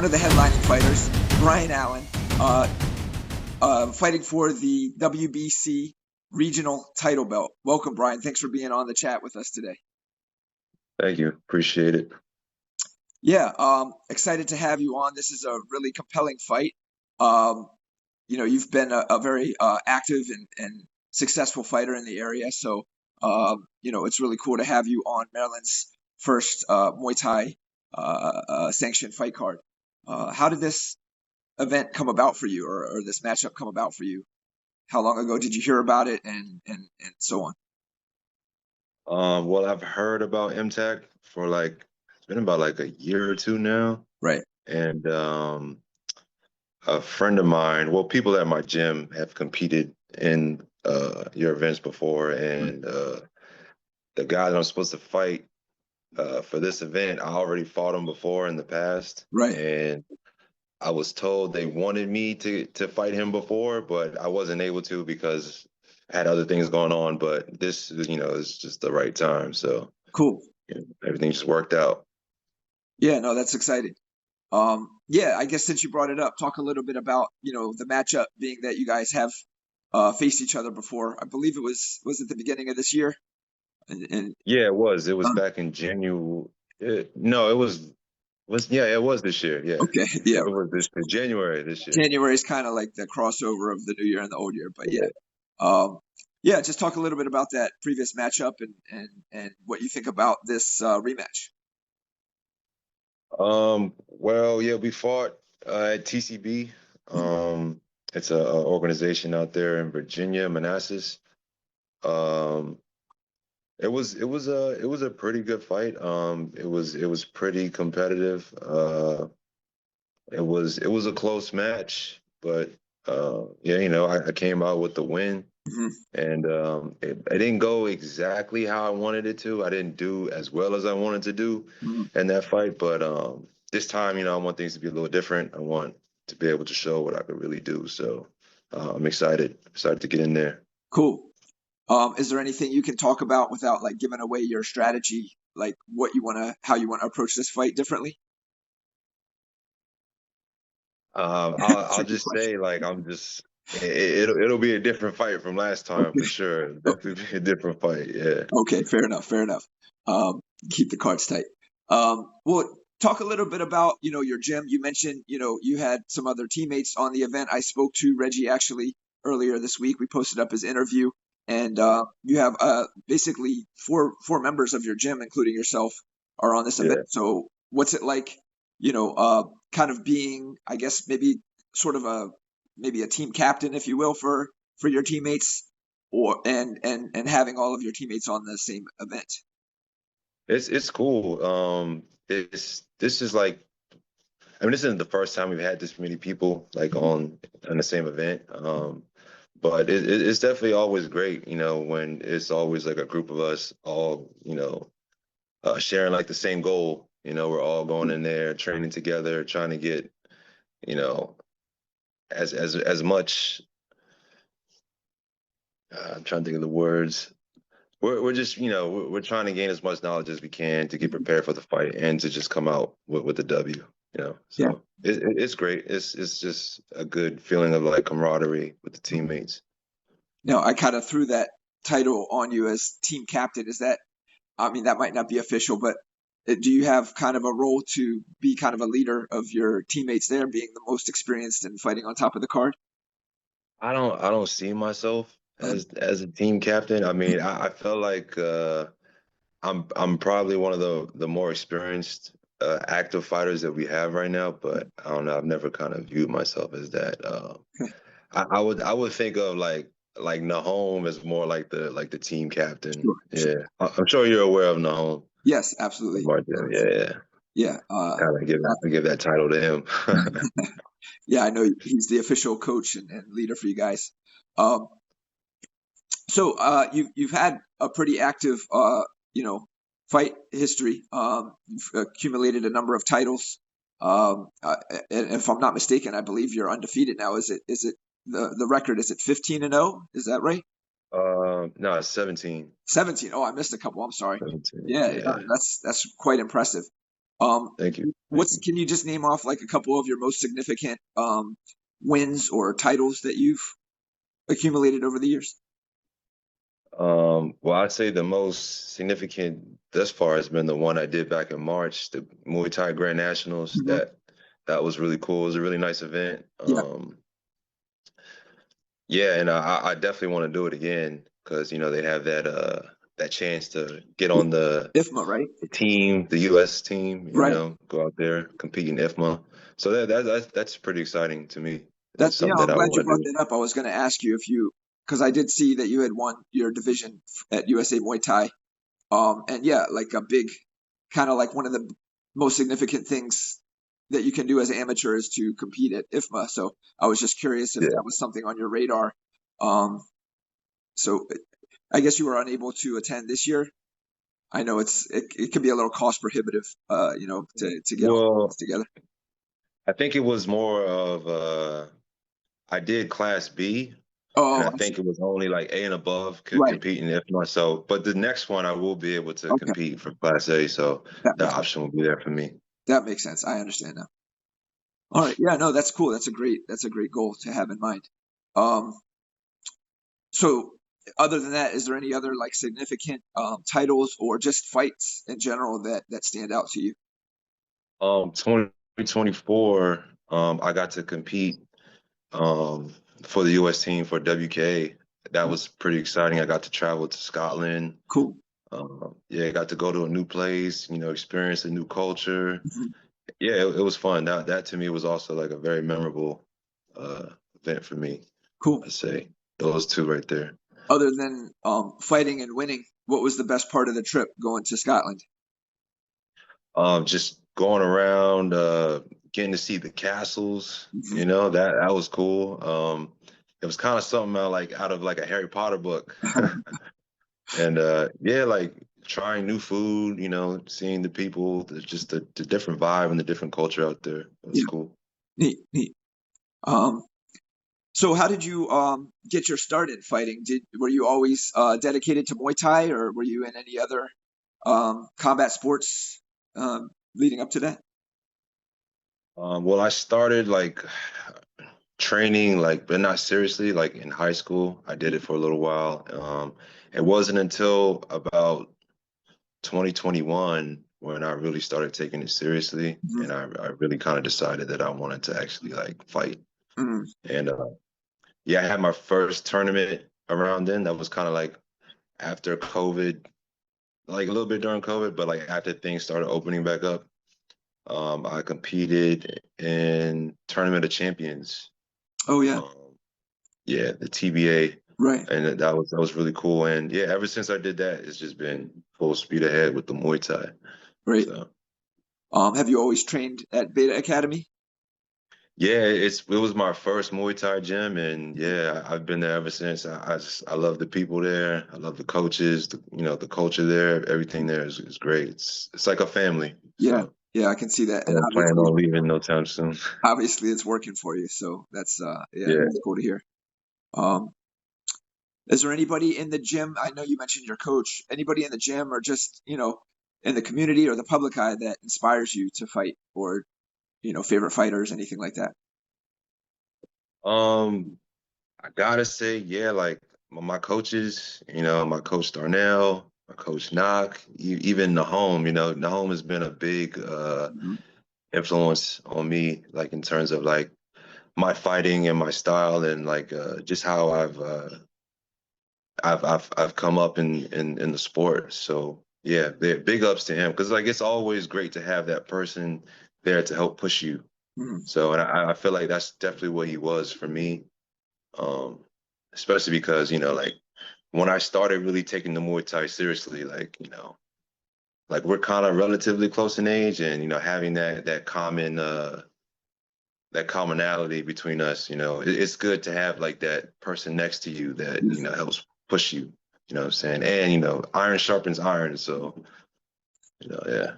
one of the headlining fighters, Brian Allen, fighting for the WBC regional title belt. Welcome, Brian. Thanks for being on the chat with us today. Thank you. Appreciate it. Yeah, excited to have you on. This is a really compelling fight. You've been a very active and successful fighter in the area, so it's really cool to have you on Maryland's first Muay Thai sanctioned fight card. How did this event come about for you, or this matchup come about for you? How long ago did you hear about it, and so on? Well, I've heard about MTAAC for it's been about a year or two now. Right. And a friend of mine, well, people at my gym have competed in your events before, and the guy that I'm supposed to fight for this event, I already fought him before in the past. Right. And I was told they wanted me to fight him before, but I wasn't able to because I had other things going on. But this, is just the right time. So cool. Everything just worked out. Yeah, no, that's exciting. Yeah, I guess since you brought it up, talk a little bit about, the matchup, being that you guys have faced each other before. I believe it was at the beginning of this year? Yeah, it was. It was back in January. No, it was this year. Yeah. Okay. Yeah. It was January this year. January is kind of like the crossover of the new year and the old year, but yeah. Just talk a little bit about that previous matchup and what you think about this rematch. Well, yeah, we fought at TCB. It's an organization out there in Virginia, Manassas. It was a pretty good fight. It was pretty competitive. It was a close match, but I came out with the win. Mm-hmm. And it didn't go exactly how I wanted it to. I didn't do as well as I wanted to do in that fight, but this time, I want things to be a little different. I want to be able to show what I could really do. So I'm excited to get in there. Cool. Is there anything you can talk about without giving away your strategy, like how you want to approach this fight differently? I'll just say it'll be a different fight from last time for sure. Definitely be a different fight. Yeah. Okay. Fair enough. Keep the cards tight. Well, talk a little bit about, your gym. You mentioned, you had some other teammates on the event. I spoke to Reggie actually earlier this week. We posted up his interview, and you have basically four members of your gym, including yourself, are on this event. So what's it like, kind of being, I guess, maybe sort of a team captain, if you will, for your teammates, and having all of your teammates on the same event? It's cool. This isn't the first time we've had this many people on the same event. But it's definitely always great, when it's always a group of us all, sharing the same goal. We're all going in there, training together, trying to get, as much. I'm trying to think of the words. We're just, we're trying to gain as much knowledge as we can to get prepared for the fight and to just come out with the W. So it's great. It's just a good feeling of camaraderie with the teammates. Now, I kind of threw that title on you as team captain. Is that, that might not be official, but do you have kind of a role to be kind of a leader of your teammates there, being the most experienced and fighting on top of the card? I don't see myself as a team captain. I feel like I'm probably one of the more experienced active fighters that we have right now, but I don't know. I've never kind of viewed myself as that. I would think of Nahom as more like the team captain. Sure. Yeah, I'm sure you're aware of Nahom. Yes, absolutely. Yeah. Kind of give that title to him. Yeah, I know he's the official coach and leader for you guys. So you've had a pretty active fight history. You've accumulated a number of titles. And if I'm not mistaken, I believe you're undefeated now. Is it the record? Is it 15-0? Is that right? No, it's 17. 17. Oh, I missed a couple. I'm sorry. 17. Yeah, that's quite impressive. Thank you. Thank What's you. can you just name off like a couple of your most significant wins or titles that you've accumulated over the years? Well, I'd say the most significant thus far has been the one I did back in March, the Muay Thai Grand Nationals. Hmm. That was really cool. It was a really nice event. Yeah, Yeah, and I definitely want to do it again because they have that chance to get on IFMA, right? the team, the U.S. team. Right. Go out there compete in IFMA. So that's pretty exciting to me. That It's yeah, something I'm that I glad you want to brought do. that up. I was going to ask you if you, because I did see that you had won your division at USA Muay Thai. And yeah, like a big, kind of like one of the most significant things that you can do as an amateur is to compete at IFMA. So I was just curious if Yeah. that was something on your radar. Um, so I guess you were unable to attend this year. I know it can be a little cost prohibitive, to get all Well, this together. I think it was more of I did Class B, and Oh, I I see. think it was only like A and above could Right. compete in IFMA. So, but the next one I will be able to Okay. compete for Class A. So That that makes option will be there for me. that makes sense. I understand now. All right. Yeah, no, that's cool. That's a great goal to have in mind. Um, so other than that, is there any other like significant titles or just fights in general that stand out to you? 2024, I got to compete um, for the U.S. team for WKA. That was pretty exciting. I got to travel to Scotland. Cool. Yeah, got to go to a new place, experience a new culture. Mhm. Yeah, it was fun. That to me was also like a very memorable uh, event for me. Cool. I'd say those two right there. Other than fighting and winning, what was the best part of the trip going to Scotland? Just going around, getting to see the castles, Mhm. that was cool. It was kind of something out of like a Harry Potter book. And yeah, like trying new food, seeing the people, just the different vibe and the different culture out there. It was Yeah, cool. neat, neat. Um, so how did you get your start in fighting? Were you always dedicated to Muay Thai, or were you in any other combat sports leading up to that? Well, I started like training, like, but not seriously, like in high school. I did it for a little while. It wasn't until about 2021 when I really started taking it seriously, Mhm. and I really kind of decided that I wanted to actually like fight. Mhm. And yeah, I had my first tournament around then. That was kind of like after COVID, like a little bit during COVID, but like after things started opening back up. I competed in Tournament of Champions. Oh yeah, Um, yeah, the TBA, right, and that was really cool. And yeah, ever since I did that, it's just been full speed ahead with the Muay Thai. right. So Have you always trained at Beta Academy? yeah, it was my first Muay Thai gym, and yeah, I've been there ever since. I love the people there. I love the coaches. The culture there. Everything there is great. It's like a family. Yeah, So yeah, I can see that, I and don't plan obviously, on leaving no time soon. obviously, it's working for you. So that's yeah, Yeah. that's cool to hear. Um, is there anybody in the gym? I know you mentioned your coach. Anybody in the gym, or just in the community or the public eye that inspires you to fight, or favorite fighters, anything like that? Um, I gotta say, yeah, like my coaches, my coach Darnell, my coach Knock, even Nahome, Nahome has been a big Mhm. influence on me, like in terms of like my fighting and my style and like just how I've come up in the sport. So yeah, big ups to him because like it's always great to have that person there to help push you. Mhm. So and I feel like that's definitely what he was for me. Um, Especially because, like when I started really taking the Muay Thai seriously, like, like we're kind of relatively close in age and, having that commonality between us, it's good to have like that person next to you that, Yes. helps push you, you know what I'm saying? And, iron sharpens iron. So, yeah.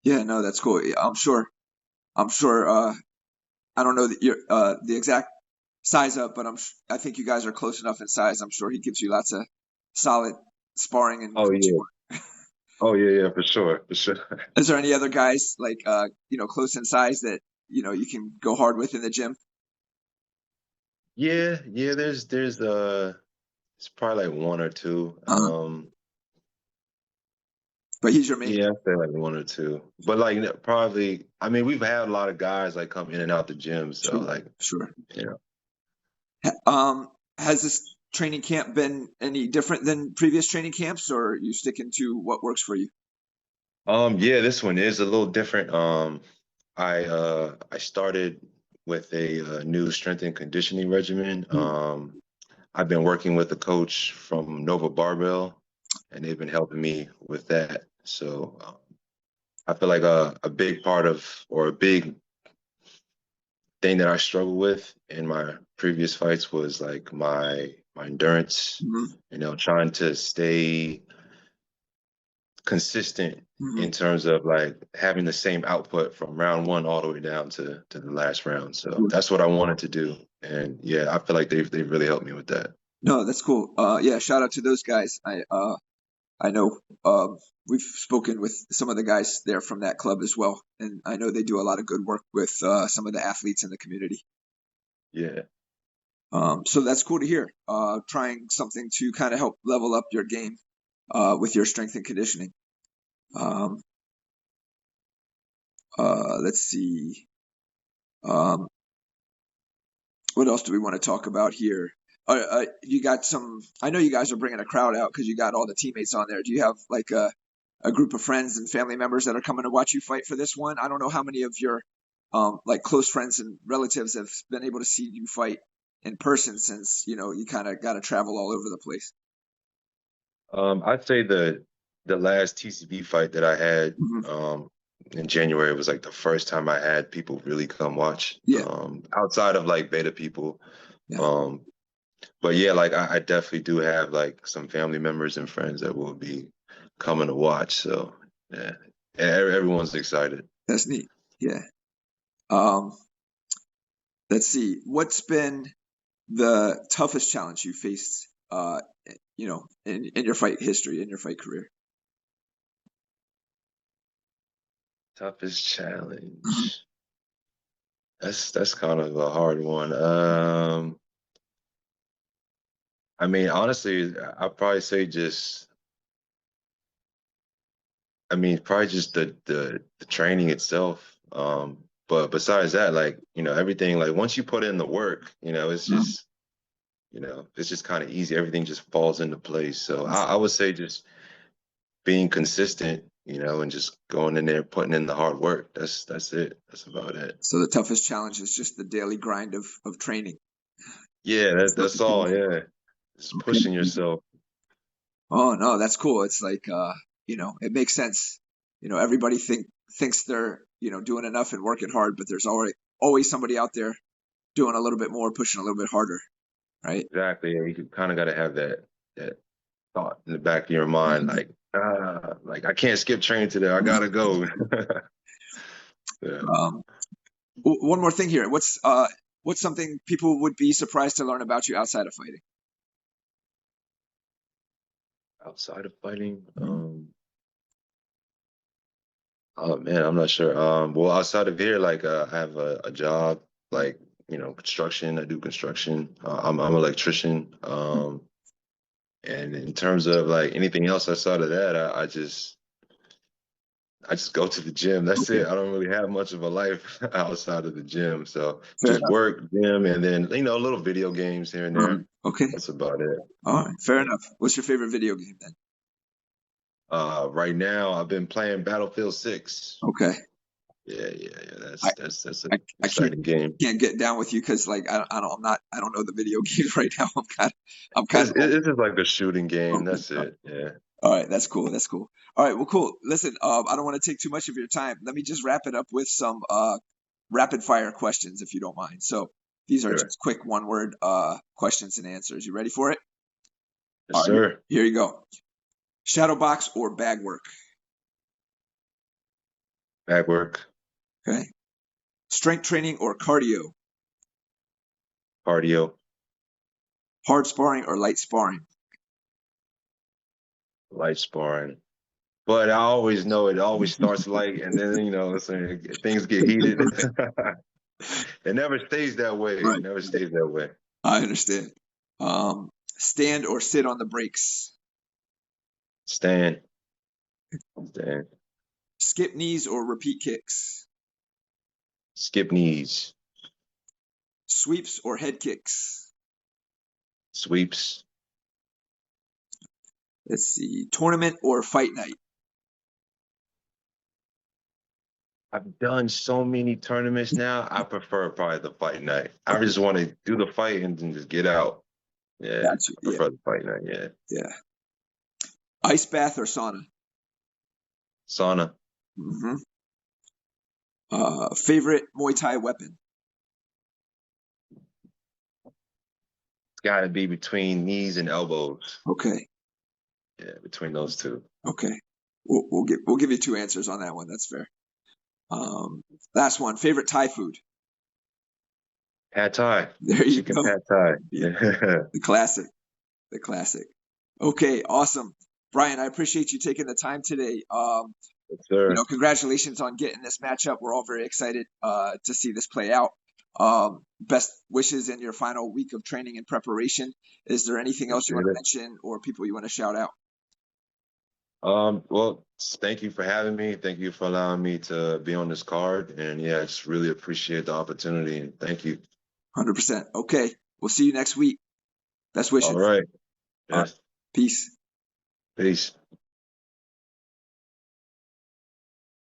Yeah, no, that's cool. Yeah, I'm sure. I'm sure. I don't know the exact size up, but I think you guys are close enough in size. I'm sure he gives you lots of solid sparring and Oh, coaching yeah. work. Oh yeah, for sure, for sure. Is there any other guys like close in size that you can go hard with in the gym? Yeah. There's it's probably like one or two. Uh-huh. But he's your main. Yeah, I say like one or two. But like probably, I mean, we've had a lot of guys like come in and out the gym, so Sure, like, sure. you know. Has this training camp been any different than previous training camps, or are you sticking to what works for you? Yeah, this one is a little different. I started with a new strength and conditioning regimen. Mhm. I've been working with a coach from Nova Barbell, and they've been helping me with that. So I feel like a big part of, or a big thing that I struggled with in my previous fights was like my endurance, Mhm. trying to stay consistent Mhm. in terms of like having the same output from round one all the way down to the last round. So that's what I wanted to do. And yeah, I feel like they've really helped me with that. No, that's cool. Yeah, shout out to those guys. I know we've spoken with some of the guys there from that club as well, and I know they do a lot of good work with some of the athletes in the community. Yeah. So that's cool to hear. Trying something to kind of help level up your game with your strength and conditioning. Um, let's see. Um, what else do we want to talk about here? You got some. I know you guys are bringing a crowd out because you got all the teammates on there. Do you have like a group of friends and family members that are coming to watch you fight for this one? I don't know how many of your like close friends and relatives have been able to see you fight in person since you kind of got to travel all over the place. I'd say the last TCB fight that I had Hmm. in January was like the first time I had people really come watch. Yeah, Outside of like beta people. yeah. Um, but yeah, like I definitely do have like some family members and friends that will be coming to watch. So yeah, everyone's excited. That's neat. Yeah. Um, let's see. What's been the toughest challenge you faced, in your fight history, in your fight career? Toughest Mhm. challenge. That's kind of a hard one. I mean, honestly, I'd probably say just, I mean, probably just the training itself. But besides that, like, everything, like once you put in the work, Mhm. it's just kind of easy. Everything just falls into place. So I would say just being consistent, and just going in there, putting in the hard work. That's it. That's about it. So the toughest challenge is just the daily grind of training. Yeah, That's that's nothing all. crazy. Yeah. Just pushing Okay. yourself. Oh no, that's cool. It's like it makes sense. Everybody thinks they're, doing enough and working hard, but there's always somebody out there doing a little bit more, pushing a little bit harder, right? Exactly. Yeah, you kind of got to have that thought in the back of your mind, Mhm. like I can't skip training today. I gotta go. Yeah. Um, one more thing here. What's something people would be surprised to learn about you outside of fighting? Outside of fighting, Mhm. oh man, I'm not sure. Well, outside of here, like I have a job, Mhm. like construction. I do construction. I'm an electrician. And in terms of like anything else outside of that, I just go to the gym. That's Okay, it. I don't really have much of a life outside of the gym. So fair just enough. work, gym, and then little video games here and there. Okay, That's about it. all right, fair enough. What's your favorite video game then? Right now, I've been playing Battlefield 6. Okay, Yeah. I That's an I exciting game. can't get down with you because like I don't know the video games right now. I'm kind It's of old. it's just like a shooting game. Okay. That's it. Yeah. All right, that's cool. That's cool. All right, well, cool. Listen, I don't want to take too much of your time. Let me just wrap it up with some rapid fire questions, if you don't mind. So these are Sure. just quick one word questions and answers. You ready for it? Yes, All right, sir. here you go. Shadow box or bag work? Back work, Okay. Strength training or cardio? cardio, Hard sparring or light sparring? light sparring, but I always know it always starts light, and then listen, things get heated. It never stays that way. It Right. never stays that way. I understand. Stand or sit on the brakes. Stand, stand, Skip knees or repeat kicks. skip knees, Sweeps or head kicks. sweeps, Let's see. Tournament or fight night. I've done so many tournaments now. I prefer probably the fight night. I just want to do the fight and then just get out. Yeah, Gotcha. I Yeah. prefer the fight night. Yeah, Yeah. Ice bath or sauna. sauna, Mm-hmm. Favorite Muay Thai weapon. it's got to be between knees and elbows. Okay. Yeah, between those two. Okay. We'll give you two answers on that one. That's fair. Last one. Favorite Thai food. Pad Thai, There you chicken go. pad Thai. Yeah. Yeah, The classic. The classic. Okay. Awesome. Brian, I appreciate you taking the time today. sir. Congratulations on getting this matchup. We're all very excited to see this play out. Best wishes in your final week of training and preparation. Is there anything else you want to mention or people you want to shout out? Well, thank you for having me. Thank you for allowing me to be on this card. And yeah, I just really appreciate the opportunity. And thank you. 100%. Okay. We'll see you next week. Best wishes. All right. All right. Yes. Peace. Peace.